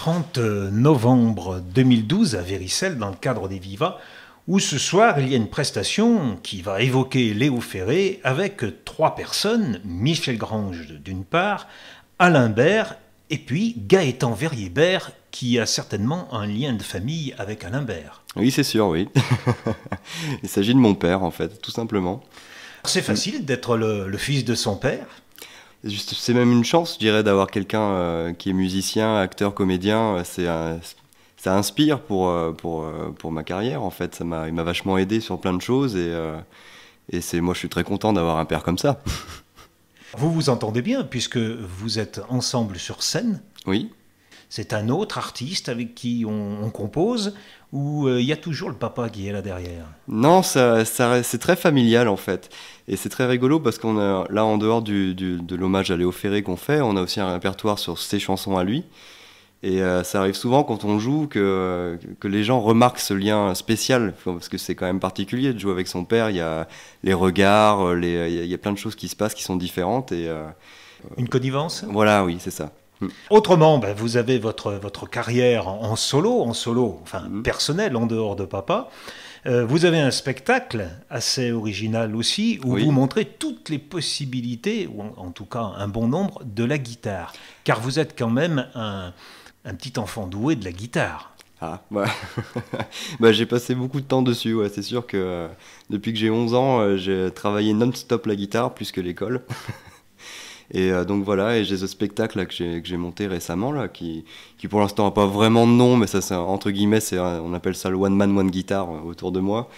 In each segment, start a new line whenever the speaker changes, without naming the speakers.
30 novembre 2012 à Véricelle, dans le cadre des Vivas, où ce soir il y a une prestation qui va évoquer Léo Ferré avec 3 personnes, Michel Grange d'une part, Alain Bert et puis Gaëtan Verrier-Bert, qui a certainement un lien de famille avec Alain Bert.
Oui, c'est sûr, oui. Il s'agit de mon père, en fait, tout simplement.
C'est facile d'être le fils de son père.
C'est même une chance, je dirais, d'avoir quelqu'un qui est musicien, acteur, comédien. Ça inspire pour ma carrière, en fait. Il m'a vachement aidé sur plein de choses moi, je suis très content d'avoir un père comme ça.
Vous vous entendez bien puisque vous êtes ensemble sur scène.
Oui.
C'est un autre artiste avec qui on compose ou il y a toujours le papa qui est là derrière?
Non, c'est très familial en fait. Et c'est très rigolo parce qu'on a là, en dehors de l'hommage à Léo Ferré qu'on fait, on a aussi un répertoire sur ses chansons à lui. Et ça arrive souvent quand on joue que les gens remarquent ce lien spécial, parce que c'est quand même particulier de jouer avec son père. Il y a les regards, il y a plein de choses qui se passent qui sont différentes.
Une connivence?
Voilà, oui, c'est ça.
Autrement, vous avez votre carrière en solo, enfin personnel, en dehors de papa. Vous avez un spectacle assez original aussi, où
Oui.
vous montrez toutes les possibilités, ou en tout cas un bon nombre, de la guitare. Car vous êtes quand même un petit enfant doué de la guitare.
Ah, bah, bah, j'ai passé beaucoup de temps dessus, ouais. C'est sûr que depuis que j'ai 11 ans, j'ai travaillé non-stop la guitare, plus que l'école. Donc voilà, et j'ai ce spectacle là, que j'ai monté récemment, là, qui pour l'instant n'a pas vraiment de nom, mais ça, entre guillemets, on appelle ça le One Man, One Guitar autour de moi.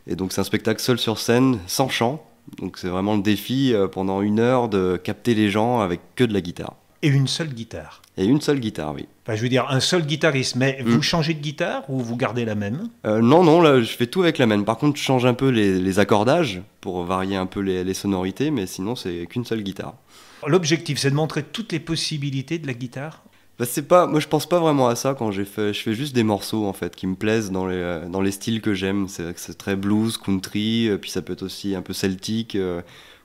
Et donc c'est un spectacle seul sur scène, sans chant. Donc c'est vraiment le défi pendant 1 heure de capter les gens avec que de la guitare.
Et une seule guitare.
Et une seule guitare, oui.
Enfin, je veux dire, un seul guitariste, mais vous changez de guitare ou vous gardez la même?
Non, là, je fais tout avec la même. Par contre, je change un peu les accordages pour varier un peu les sonorités, mais sinon, c'est qu'une seule guitare.
L'objectif, c'est de montrer toutes les possibilités de la guitare?
Bah, moi, je pense pas vraiment à ça quand je fais juste des morceaux, en fait, qui me plaisent dans les styles que j'aime. C'est très blues, country, puis ça peut être aussi un peu celtique,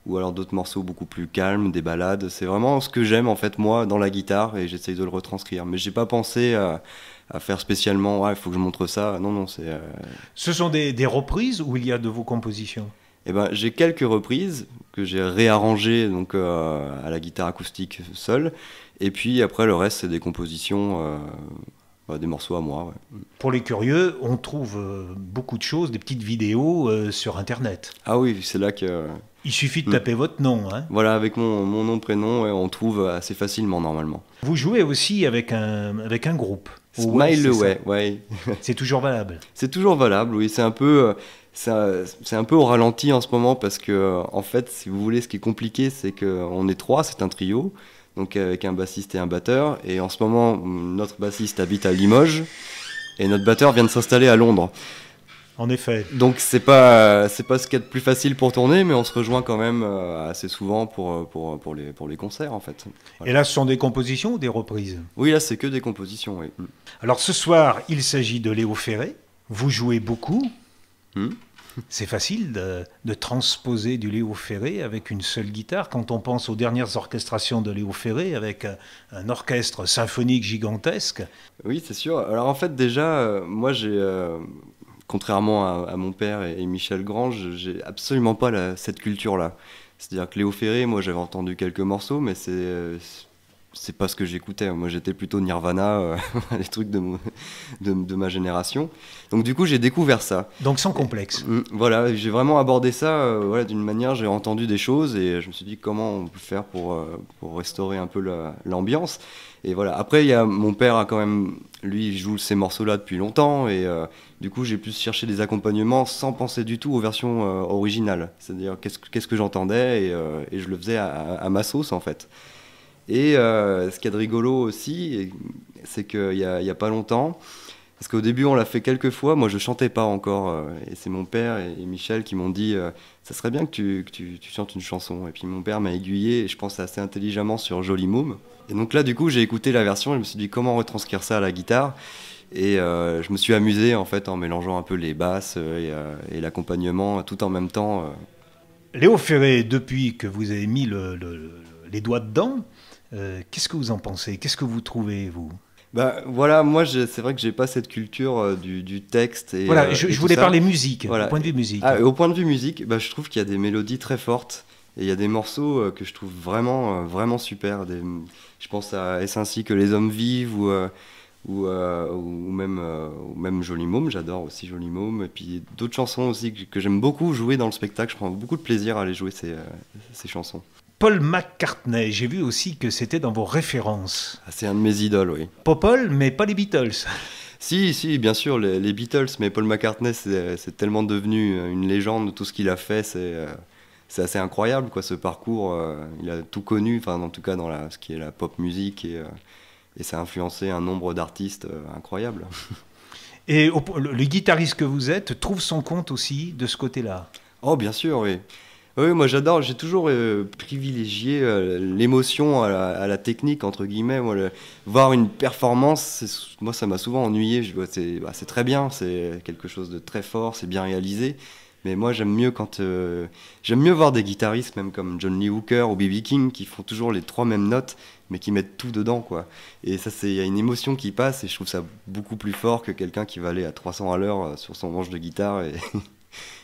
ou alors d'autres morceaux beaucoup plus calmes, des ballades. C'est vraiment ce que j'aime, en fait, moi, dans la guitare, et j'essaye de le retranscrire. Mais j'ai pas pensé à faire spécialement, il faut que je montre ça. Non, c'est...
Ce sont des reprises ou il y a de vos compositions?
Eh ben, j'ai quelques reprises que j'ai réarrangées donc, à la guitare acoustique seule. Et puis après, le reste, c'est des compositions, des morceaux à moi. Ouais.
Pour les curieux, on trouve beaucoup de choses, des petites vidéos sur Internet.
Ah oui, c'est là que...
Il suffit de taper votre nom. Hein.
Voilà, avec mon nom, prénom, ouais, on trouve assez facilement normalement.
Vous jouez aussi avec un groupe.
Smile Away, ouais.
C'est toujours valable.
C'est toujours valable, oui. C'est un peu au ralenti en ce moment parce que, en fait, si vous voulez, ce qui est compliqué, c'est qu'on est 3, c'est un trio, donc avec un bassiste et un batteur. Et en ce moment, notre bassiste habite à Limoges et notre batteur vient de s'installer à Londres.
En effet.
Donc c'est pas ce qu'il y a de plus facile pour tourner, mais on se rejoint quand même assez souvent pour les concerts en fait. Voilà.
Et là, ce sont des compositions ou des reprises?
Oui, là c'est que des compositions, oui.
Alors ce soir, il s'agit de Léo Ferré. Vous jouez beaucoup. C'est facile de transposer du Léo Ferré avec une seule guitare quand on pense aux dernières orchestrations de Léo Ferré avec un orchestre symphonique gigantesque.
Oui, c'est sûr. Alors en fait déjà, moi j'ai... contrairement à mon père et Michel Grange, j'ai absolument pas cette culture-là. C'est-à-dire que Léo Ferré, moi j'avais entendu quelques morceaux, mais c'est pas ce que j'écoutais. Moi j'étais plutôt Nirvana, les trucs de ma génération. Donc du coup j'ai découvert ça.
Donc sans complexe.
Voilà, j'ai vraiment abordé ça voilà, d'une manière, j'ai entendu des choses et je me suis dit comment on peut faire pour restaurer un peu l'ambiance. Et voilà. Après, mon père a quand même, lui, il joue ces morceaux-là depuis longtemps et du coup, j'ai pu chercher des accompagnements sans penser du tout aux versions originales. C'est-à-dire qu'est-ce que j'entendais et je le faisais à ma sauce en fait. Et ce qu'il y a de rigolo aussi, c'est qu'il y a pas longtemps, parce qu'au début on l'a fait quelques fois, moi je chantais pas encore, et c'est mon père et Michel qui m'ont dit ça serait bien que tu chantes une chanson. Et puis mon père m'a aiguillé, et je pense assez intelligemment sur Joli Môme. Et donc là du coup j'ai écouté la version et je me suis dit comment retranscrire ça à la guitare. Et je me suis amusé en fait en mélangeant un peu les basses et l'accompagnement tout en même temps.
Léo Ferré, depuis que vous avez mis les doigts dedans, qu'est-ce que vous en pensez? Qu'est-ce que vous trouvez, vous?
Bah voilà, moi c'est vrai que j'ai pas cette culture du texte
Voilà,
et
je
tout
voulais
ça.
parler musique, au
Voilà.
point de vue musique.
Ah, et au point de vue musique, bah, je trouve qu'il y a des mélodies très fortes et il y a des morceaux que je trouve vraiment, vraiment super. Je pense à Est-ce ainsi que les hommes vivent ou même Joli Môme, j'adore aussi Joli Môme. Et puis d'autres chansons aussi que j'aime beaucoup jouer dans le spectacle, je prends beaucoup de plaisir à aller jouer ces chansons.
Paul McCartney, j'ai vu aussi que c'était dans vos références.
Ah, c'est un de mes idoles, oui.
Pas Paul, mais pas les Beatles.
Si, bien sûr, les Beatles, mais Paul McCartney, c'est tellement devenu une légende, tout ce qu'il a fait, c'est assez incroyable, quoi, ce parcours. Il a tout connu, enfin, en tout cas dans ce qui est la pop musique, et ça a influencé un nombre d'artistes incroyables.
Et le guitariste que vous êtes trouve son compte aussi de ce côté-là.
Oh, bien sûr, oui. Oui, moi j'adore, j'ai toujours privilégié l'émotion à la technique, entre guillemets. Moi, voir une performance, moi ça m'a souvent ennuyé. C'est très bien, c'est quelque chose de très fort, c'est bien réalisé. Mais moi j'aime mieux j'aime mieux voir des guitaristes, même comme John Lee Hooker ou B.B. King, qui font toujours les 3 mêmes notes, mais qui mettent tout dedans, quoi. Et ça, il y a une émotion qui passe, et je trouve ça beaucoup plus fort que quelqu'un qui va aller à 300 à l'heure sur son manche de guitare.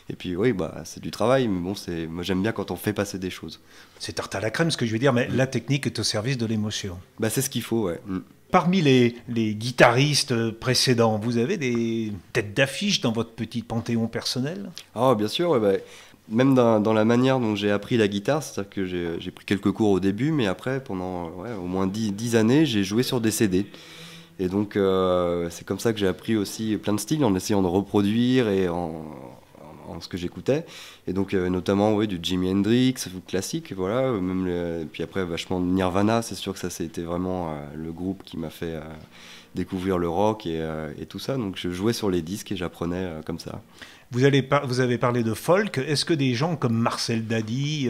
Et puis oui, bah, c'est du travail, mais bon, moi j'aime bien quand on fait passer des choses.
C'est tarte à la crème ce que je veux dire, mais la technique est au service de l'émotion.
Bah, c'est ce qu'il faut, ouais.
Parmi les guitaristes précédents, vous avez des têtes d'affiche dans votre petit panthéon personnel?
Ah, bien sûr, ouais, bah, même dans la manière dont j'ai appris la guitare, c'est-à-dire que j'ai pris quelques cours au début, mais après, pendant au moins 10 années, j'ai joué sur des CD. Et donc, c'est comme ça que j'ai appris aussi plein de styles, en essayant de reproduire et en ce que j'écoutais, et donc notamment du Jimi Hendrix, classique, voilà, puis après vachement de Nirvana. C'est sûr que ça c'était vraiment le groupe qui m'a fait découvrir le rock et tout ça, donc je jouais sur les disques et j'apprenais comme ça.
Vous avez parlé de folk. Est-ce que des gens comme Marcel Dady,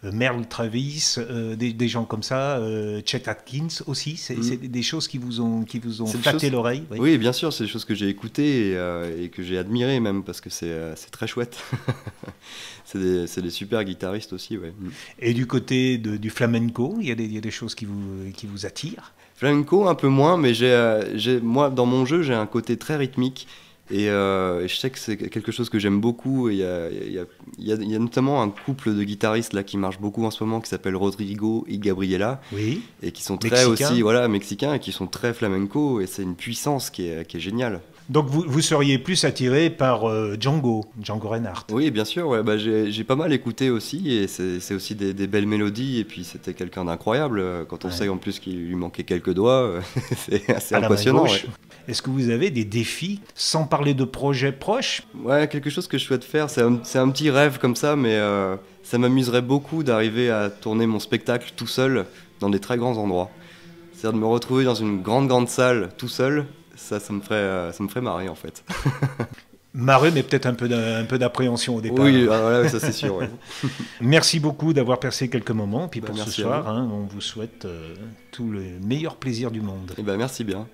Merle Travis, des gens comme ça, Chet Atkins aussi, c'est des choses qui vous ont flatté l'oreille? Oui.
Oui, bien sûr, c'est des choses que j'ai écoutées et que j'ai admirées même, parce que c'est très chouette. C'est des super guitaristes aussi, ouais.
Et du côté du flamenco, il y a des choses qui vous attirent?
Flamenco un peu moins, mais moi dans mon jeu j'ai un côté très rythmique. Et je sais que c'est quelque chose que j'aime beaucoup. Il y a notamment un couple de guitaristes là qui marche beaucoup en ce moment, qui s'appelle Rodrigo et Gabriela,
oui,
et qui sont très aussi mexicains, et qui sont très flamenco, et c'est une puissance qui est géniale.
Donc vous seriez plus attiré par Django Reinhardt?
Oui, bien sûr, ouais, bah, j'ai pas mal écouté aussi, et c'est aussi des belles mélodies, et puis c'était quelqu'un d'incroyable. Quand on sait en plus qu'il lui manquait quelques doigts, c'est assez impressionnant. Ouais.
Est-ce que vous avez des défis, sans parler de projets proches?
Ouais, quelque chose que je souhaite faire, c'est un petit rêve comme ça, mais ça m'amuserait beaucoup d'arriver à tourner mon spectacle tout seul dans des très grands endroits. C'est-à-dire de me retrouver dans une grande salle tout seul, ça me ferait marrer en fait.
Marrer, mais peut-être un peu d'appréhension au départ.
Oui, voilà, ça c'est sûr. Ouais.
Merci beaucoup d'avoir passé quelques moments. Puis pour ce
merci
soir, on vous souhaite tout le meilleur plaisir du monde.
Et merci bien.